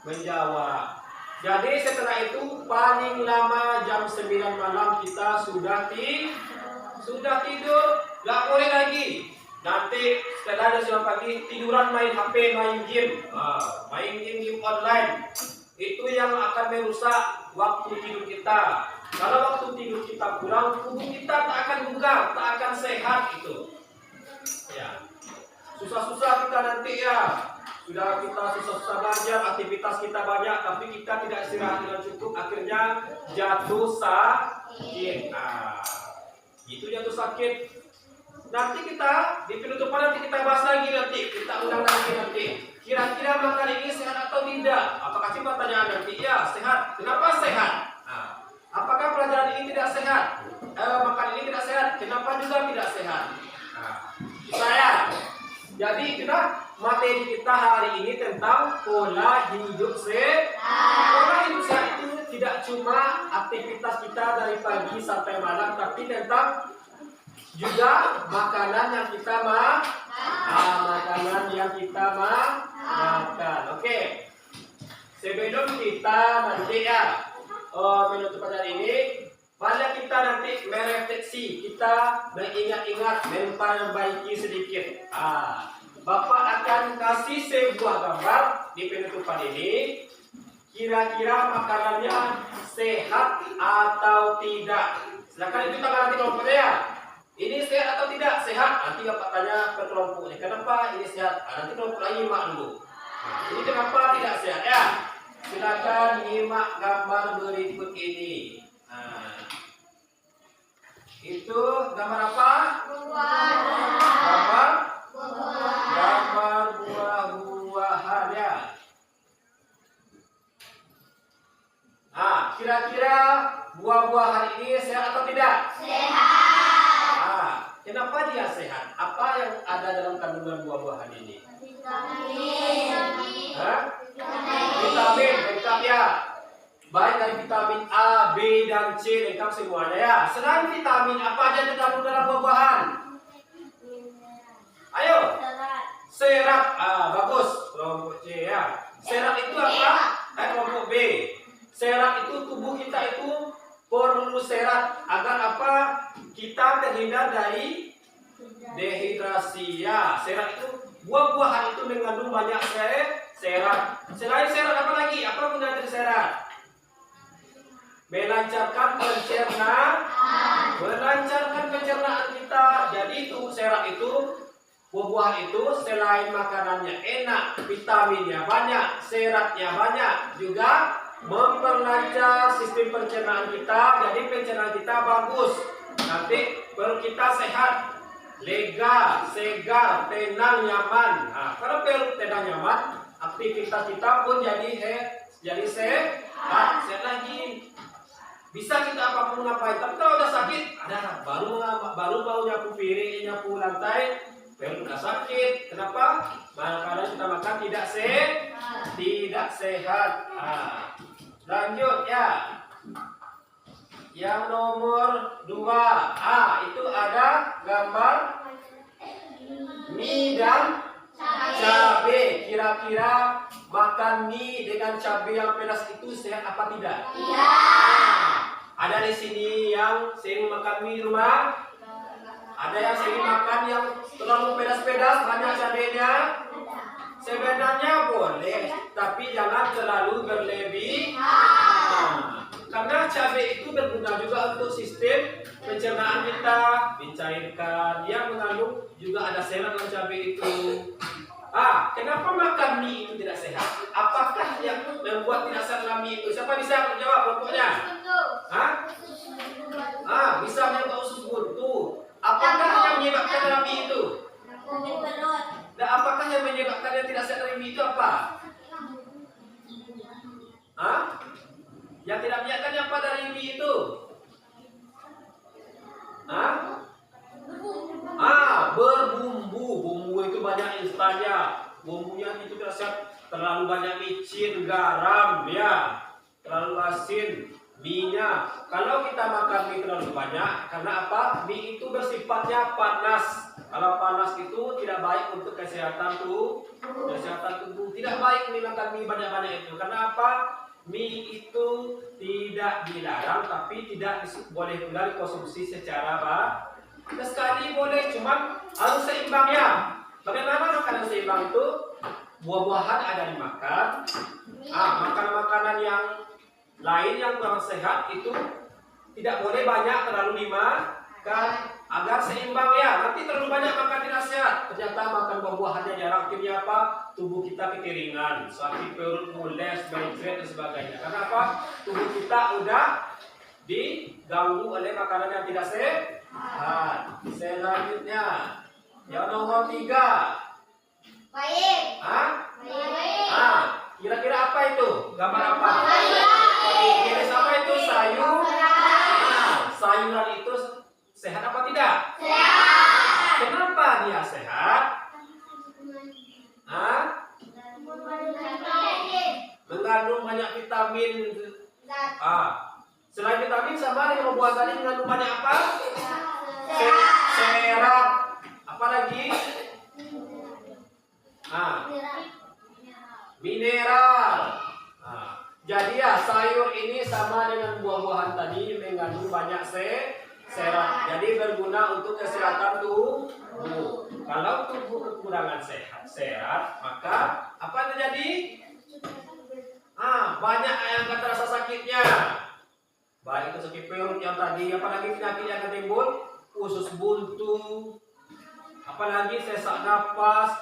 menjawab. Jadi setelah itu paling lama jam 9 malam kita sudah tidur, nggak boleh lagi. Nanti setelah jam 9 pagi tiduran main HP, main game, main game online. Itu yang akan merusak waktu tidur kita. Kalau waktu tidur kita kurang, tubuh kita tak akan bugar, tak akan sehat itu. Ya, susah-susah kita nanti, ya. Sudah kita susah-susah belajar, aktivitas kita banyak, tapi kita tidak istirahat dengan cukup, akhirnya jatuh sakit. Itu jatuh sakit. Nanti kita di penutupan nanti kita bahas lagi, nanti kita ulang lagi nanti. Kira-kira makan ini sehat atau tidak? Apakah sih pertanyaan nanti? Ya, sehat. Kenapa sehat? Apakah pelajaran ini tidak sehat? Makan ini tidak sehat. Kenapa juga tidak sehat? Jadi materi kita hari ini tentang pola hidup sehat. Pola hidup sehat itu tidak cuma aktivitas kita dari pagi sampai malam, tapi tentang juga makanan yang kita makan. Oke. Sebelum kita nanti, ya, menutup acara ini, mari kita nanti merefleksi, kita mengingat-ingat, memperbaiki sedikit. Bapak akan kasih sebuah gambar di penutupan ini. Kira-kira makanannya sehat atau tidak? Silakan itu tangan nanti kelompoknya, ya. Ini sehat atau tidak? Sehat. Nanti Bapak tanya ke kelompoknya, kenapa ini sehat? Nanti kelompok lagi nyimak dulu. Ini kenapa tidak sehat, ya? Silakan nyimak gambar berikut ini. Itu gambar apa? Gambar buah-buahan, ya. Kira-kira buah-buahan ini sehat atau tidak? Sehat. Kenapa dia sehat? Apa yang ada dalam kandungan buah-buahan ini? Vitamin, lengkap, ya. baik dari vitamin A, B, dan C lengkap semuanya ya. Selain vitamin, apa aja yang terkandung dalam buah-buahan? Ayo. Serat. Bagus. Kelompok C ya. Serat itu apa? Kelompok B. Serat itu tubuh kita itu perlu serat agar apa? Kita terhindar dari dehidrasi ya. Serat itu buah-buahan itu mengandung banyak serat. Selain serat apa lagi? Apa gunanya dari serat? Melancarkan pencernaan kita. Jadi itu serat itu, buah-buahan itu selain makanannya enak, vitaminnya banyak, seratnya banyak, juga memperlancar sistem pencernaan kita. Jadi pencernaan kita bagus. Nanti perut kita sehat, lega, segar, tenang, nyaman. Nah, kalau perut tenang, nyaman, aktivitas kita pun jadi sehat lagi. Bisa kita apapun ngapain, tapi kalau udah sakit, baru mau nyapu piring, nyapu lantai, perut udah sakit. Kenapa? Karena kita makan tidak sehat. Lanjut ya. Yang nomor 2, itu ada gambar mie dan cabai. Kira-kira makan mie dengan cabai yang pedas itu sehat apa tidak? Iya. Ada di sini yang sering makan mie di rumah? Ada yang sering makan yang terlalu pedas-pedas, banyak cabainya? Sebenarnya boleh, tapi jangan terlalu berlebihan. Karena cabai itu berguna juga untuk sistem pencernaan kita, mencairkan. Dia mengandung juga ada serat dalam cabai itu. Kenapa makan mie itu tidak sehat? Apakah yang membuat tidak sehat dalam mie itu? Siapa bisa menjawab kelompoknya? Bisa menjawab usus buntu. Apakah yang menyebabkan dalam mie itu? Dan apakah yang menyebabkan yang tidak sehat dari mie itu apa? Yang tidak menyebabkan apa dari mie itu? Berbumbu. Bumbu itu banyak instannya. Bumbunya itu tidak sehat. Terlalu banyak micin, garam, ya. Terlalu asin, mie-nya. Kalau kita makan mie terlalu banyak, karena apa? Mie itu bersifatnya panas. Kalau panas itu tidak baik untuk kesehatan tubuh. Tidak baik makan mie banyak-banyak itu. Karena apa? Mie itu tidak dilarang, tapi tidak boleh pula dikonsumsi secara sekali boleh, cuman harus seimbang ya. Bagaimana makanan seimbang itu? Buah-buahan ada dimakan. Makanan-makanan yang lain yang kurang sehat itu tidak boleh banyak terlalu dimakan agar seimbang ya. Nanti terlalu banyak makan tidak sehat. Ternyata makan buah-buahannya jarang, akhirnya apa? Tubuh kita kekeringan, sakit perut, mules, migrain dan sebagainya. Karena apa? Tubuh kita udah diganggu oleh makanan yang tidak sehat. Selanjutnya, yang nomor 3. Baik. Kira-kira apa itu? Gambar apa? Jenis apa itu? Sayur. Sayuran itu sehat apa tidak? Sehat. Kenapa dia sehat? Mengandung banyak vitamin. Selain vitamin sama dengan buah tadi mengandung banyak apa? Serat. Apa lagi? Mineral. Jadi ya sayur ini sama dengan buah-buahan tadi mengandung banyak serat. Jadi berguna untuk kesehatan tubuh. Kalau tubuh kekurangan serat, maka apa yang terjadi? Banyak yang akan terasa sakitnya. Baik itu sakit perut yang tadi, apalagi penyakit yang akan timbul, usus buntu, apalagi sesak napas,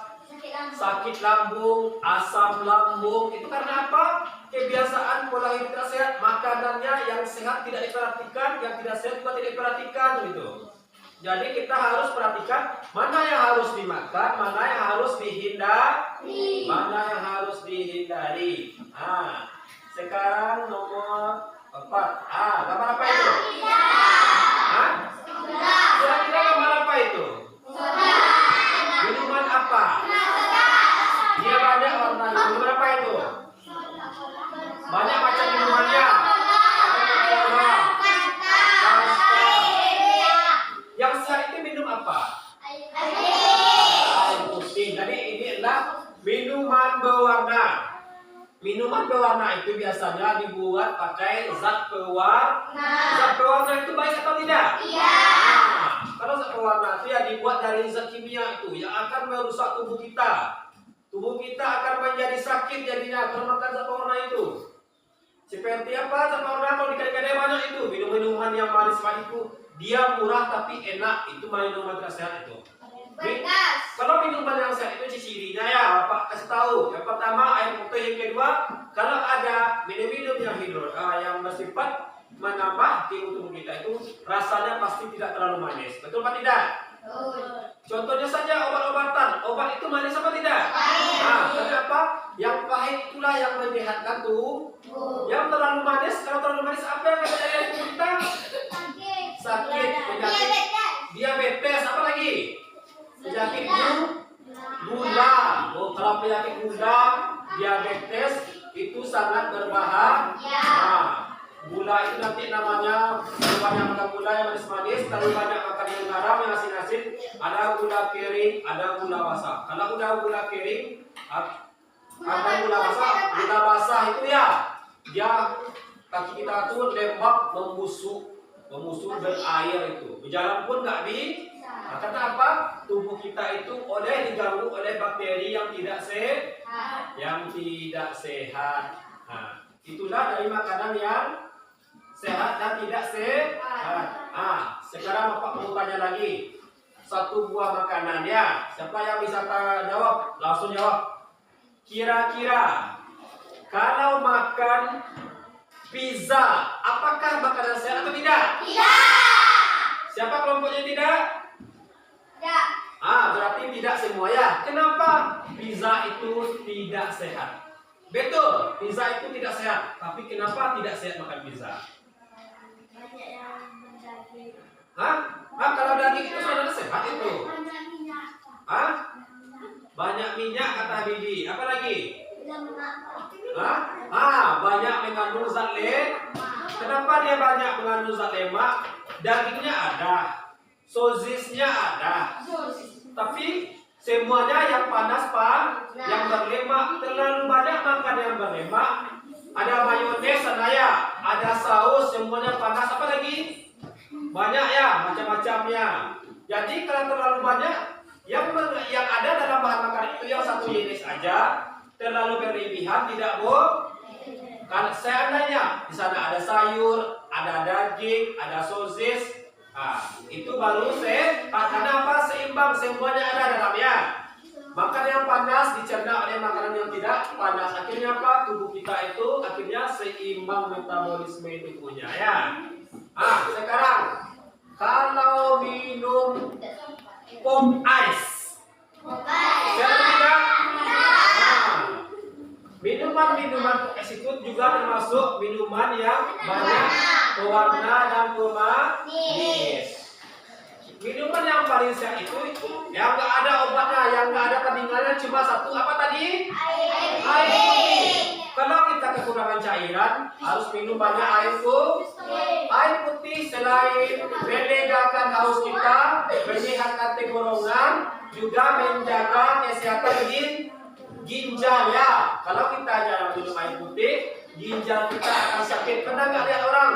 sakit lambung, asam lambung. Itu karena apa? Kebiasaan pola hidup tidak sehat, makanannya yang sehat tidak diperhatikan, yang tidak sehat juga tidak diperhatikan gitu. Jadi kita harus perhatikan mana yang harus dimakan, mana yang harus dihindari. Sekarang nomor 4. Gambar apa itu? Kira-kira gambar apa itu? Minuman apa? Dia banyak warnanya. Minuman apa itu? Banyak macam minumannya. biasanya dibuat pakai zat pewarna. Zat pewarna itu baik atau tidak? Iya. Nah, kalau zat pewarna itu ya dibuat dari zat kimia itu yang akan merusak tubuh kita. Tubuh kita akan menjadi sakit jadinya kalau makan zat pewarna itu. Seperti apa zat pewarna? Kalau di kedai-kedai banyak itu minuman yang manis-manis itu, dia murah tapi enak. Itu minuman tidak sehat itu. Bekas. Kalau minuman yang sehat itu cirinya ya, Bapak kasih tahu. Yang pertama air putih, yang kedua kalau ada minum-minum yang bersifat menambah tubuh kita itu rasanya pasti tidak terlalu manis. Betul apa tidak? Contohnya saja obat-obatan. Obat itu manis apa tidak? Nah, kenapa? Yang pahit itulah yang menyehatkan tubuh. Yang terlalu manis, kalau terlalu manis apa yang akan terjadi di tubuh kita? Sakit, penyakit, diabetes, apa lagi? Penyakit gula. Oh, kalau penyakit gula, diabetes itu sangat berbahaya. Nah, gula itu nanti namanya terlalu banyak makan gula yang manis-manis, terlalu banyak makan yang garam, yang asin-asin. Ada gula kering, ada gula basah. Kalau udah gula kering, ada gula basah. Gula basah itu ya, dia kaki kita tuh lembab, membusuk berair itu. Berjalan pun nggak bisa. Nah, karena apa? Tubuh kita itu oleh diganggu oleh bakteri yang tidak sehat. Nah, itulah dari makanan yang sehat dan tidak sehat. Nah, sekarang Bapak mau tanya lagi. Satu buah makanan ya. Siapa yang bisa jawab? Langsung jawab. Kira-kira kalau makan pizza, apakah makanan sehat atau tidak? Tidak. Siapa kelompoknya tidak? Tidak. Berarti tidak semua ya. Kenapa? Pizza itu tidak sehat. Betul, pizza itu tidak sehat. Tapi kenapa tidak sehat makan pizza? Banyak yang berdaging. Kalau daging itu sudah sehat itu. Banyak minyak. Banyak minyak kata Bibi. Apa lagi? Lemak. Banyak mengandung zat lemak. Kenapa dia banyak mengandung zat lemak? Dagingnya ada, sosisnya ada, tapi semuanya yang panas yang berlemak. Terlalu banyak makan yang berlemak. Ada mayones, ada saus, semuanya panas. Apa lagi? Banyak ya, macam-macamnya. Jadi kalau terlalu banyak, yang ada dalam bahan makanan itu yang satu jenis aja, terlalu berlebihan tidak boleh. Kan seandainya di sana ada sayur, ada daging, ada sosis, itu baru sehat. Karena apa? Seimbang, semuanya ada dalamnya. Makanan yang panas dicerna oleh makanan yang tidak panas. Akhirnya apa? Tubuh kita itu akhirnya seimbang metabolisme tubuhnya ya. Sekarang kalau minum pop ice, siapa tidak? Minuman es itu juga termasuk minuman yang banyak pewarna dan pemanis. Minuman yang paling sehat itu yang nggak ada obatnya, yang nggak ada kandungannya cuma satu, apa tadi? Air putih. Kalau kita kekurangan cairan, harus minum banyak air putih. Air putih selain melegakan haus kita, menyehatkan tenggorokan, juga menjaga kesehatan ginjal ya. Kalau kita jarang minum air putih, ginjal kita akan sakit. Pernah nggak lihat orang?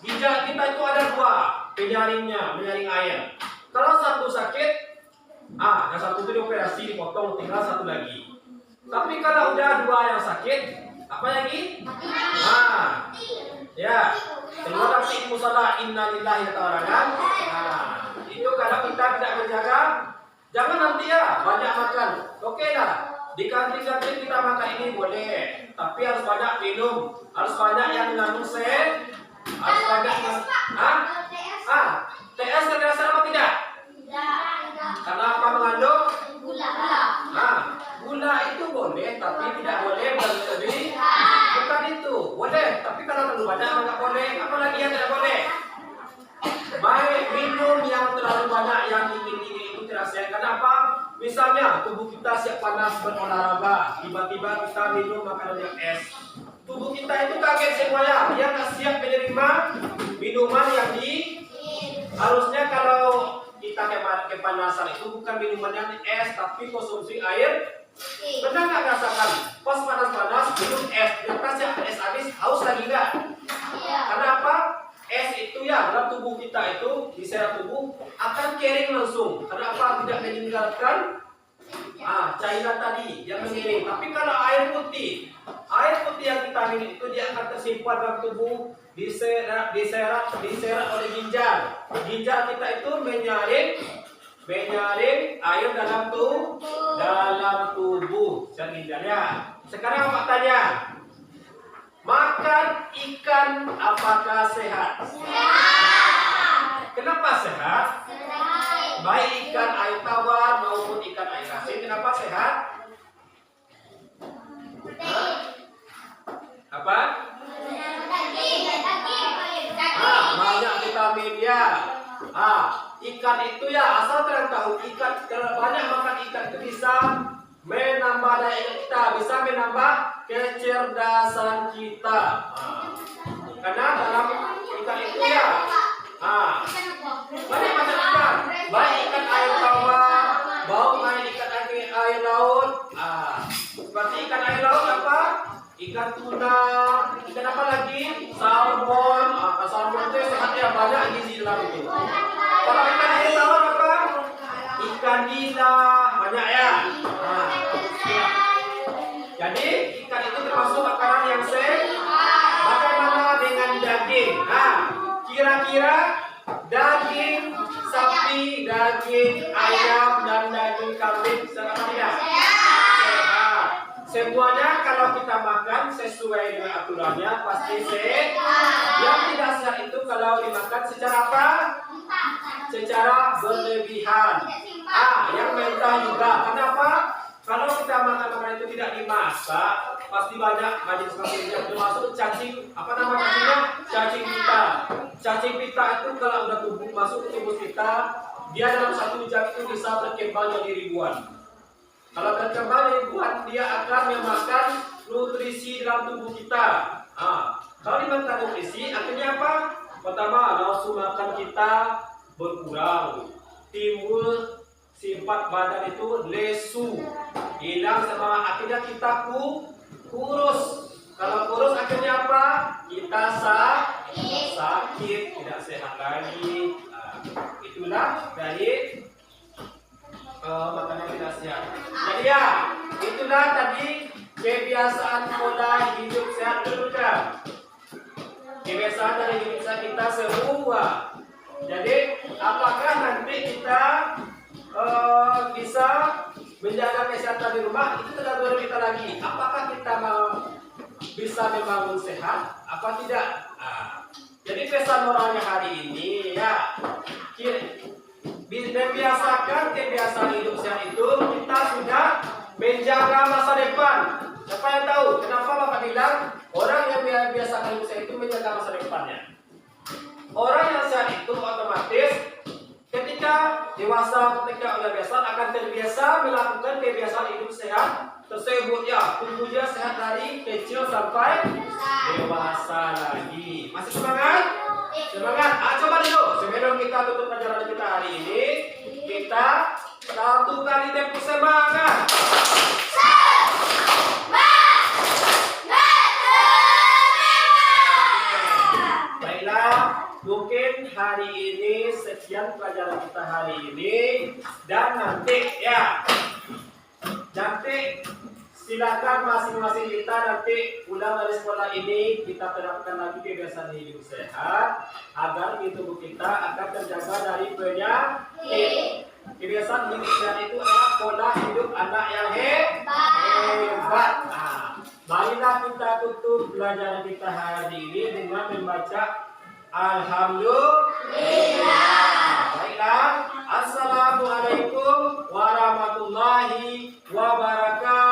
Ginjal kita itu ada dua penyaringnya, menyaring air. Kalau satu sakit, yang satu itu dioperasi, dipotong, tinggal satu lagi. Tapi kalau udah dua yang sakit, apa lagi? Ya, keluar nanti musala innalillahi ta'ala. Itu kalau kita tidak menjaga, jangan nanti ya banyak makan. Oke lah. Di kantin-kantin kita makan ini boleh, tapi harus banyak minum, harus banyak yang mengandung harus banyak TS terasa apa tidak? Karena apa mengandung? Gula itu boleh, tapi tidak boleh berlebih. Bukan itu, boleh, tapi kalau terlalu banyak nggak boleh. Apalagi yang tidak boleh? Baik minum yang terlalu banyak yang dingin-dingin itu tidak sehat. Kenapa? Misalnya tubuh kita siap panas berolahraga, tiba-tiba kita minum makanan yang es. Tubuh kita itu kaget semuanya, dia nggak siap menerima minuman yang harusnya kalau kita kepanasan itu bukan minuman yang es, tapi konsumsi air Pernah nggak merasakan pas panas-panas minum es, di atasnya es habis, haus lagi nggak? Iya. Karena apa? Es itu ya dalam tubuh kita itu di sel tubuh akan kering langsung. Karena apa? Tidak meninggalkan cairan tadi yang mengiring. Tapi kalau air putih yang kita minum itu dia akan tersimpan dalam tubuh, diserap oleh ginjal. Ginjal kita itu menyaring air dalam tubuh sel ginjalnya. Sekarang Pak tanya, makan ikan apakah sehat? Kenapa sehat? Baik ikan air tawar maupun ikan air asin, kenapa sehat? Apa? Banyak vitamin ya. Ikan itu ya, asal kalian tahu ikan, kalau banyak makan ikan itu bisa menambah daya ingat kita, bisa menambah kecerdasan kita. Karena dalam ikan itu ya, banyak macam ikan, baik ikan air tawar, maupun ikan air laut. Seperti ikan air laut apa? Ikan tuna, ikan apa lagi? Salmon. Salmon itu sehat ya, banyak gizi dalam itu. Kalau ikan air tawar apa? Ikan nila, banyak ya. Jadi ikan itu termasuk makanan yang sehat. Bagaimana dengan daging? Kira-kira daging sapi, daging ayam, dan daging kambing sehat tidak? Sehat. Semuanya kalau kita makan sesuai dengan aturannya pasti sehat. Yang tidak sehat itu kalau dimakan secara apa? Secara berlebihan. Yang mentah juga. Kenapa? Kalau kita makan itu tidak dimasak, pasti banyak majelis-majelisnya, termasuk cacing. Apa nama cacingnya? Cacing pita. Cacing pita itu kalau udah masuk ke tubuh kita, dia dalam 1 jam itu bisa berkembang jadi ribuan. Kalau berkembang ribuan, dia akan memakan nutrisi dalam tubuh kita. Kalau dimakan nutrisi, akhirnya apa? Pertama, nafsu makan kita berkurang, timbul sifat badan itu lesu, hilang sama, akhirnya kita kurus. Kalau kurus akhirnya apa? Kita sakit, tidak sehat lagi. Itulah dari makanan tidak sehat. Jadi ya, itulah tadi kebiasaan pola hidup sehat dulunya. Kebiasaan dari hidup sehat kita semua. Jadi apakah nanti kita bisa menjaga kesehatan di rumah? Itu tergantung kita lagi. Apakah kita bisa membangun sehat? Apa tidak? Jadi pesan moralnya hari ini ya, membiasakan kebiasaan hidup sehat itu kita sudah menjaga masa depan. Siapa yang tahu kenapa Bapak bilang orang yang membiasakan hidup sehat itu menjaga masa depannya? Orang yang sehat itu otomatis ketika dewasa, ketika udah biasa akan terbiasa melakukan kebiasaan hidup sehat tersebut ya, tubuhnya sehat dari kecil sampai dewasa lagi. Masih semangat? Semangat. Coba dulu sebelum kita tutup pelajaran kita hari ini, kita 1 kali tempo semangat. Baiklah, mungkin hari ini sekian pelajaran kita hari ini, dan nanti ya, silakan masing-masing kita nanti pulang dari sekolah ini kita terapkan lagi kebiasaan hidup sehat agar tubuh kita akan terjaga dari penyakit. Kebiasaan hidup sehat itu adalah pola hidup anak yang hebat. Marilah kita tutup pelajaran kita hari ini dengan membaca Alhamdulillah. Baiklah, assalamualaikum warahmatullahi wabarakatuh.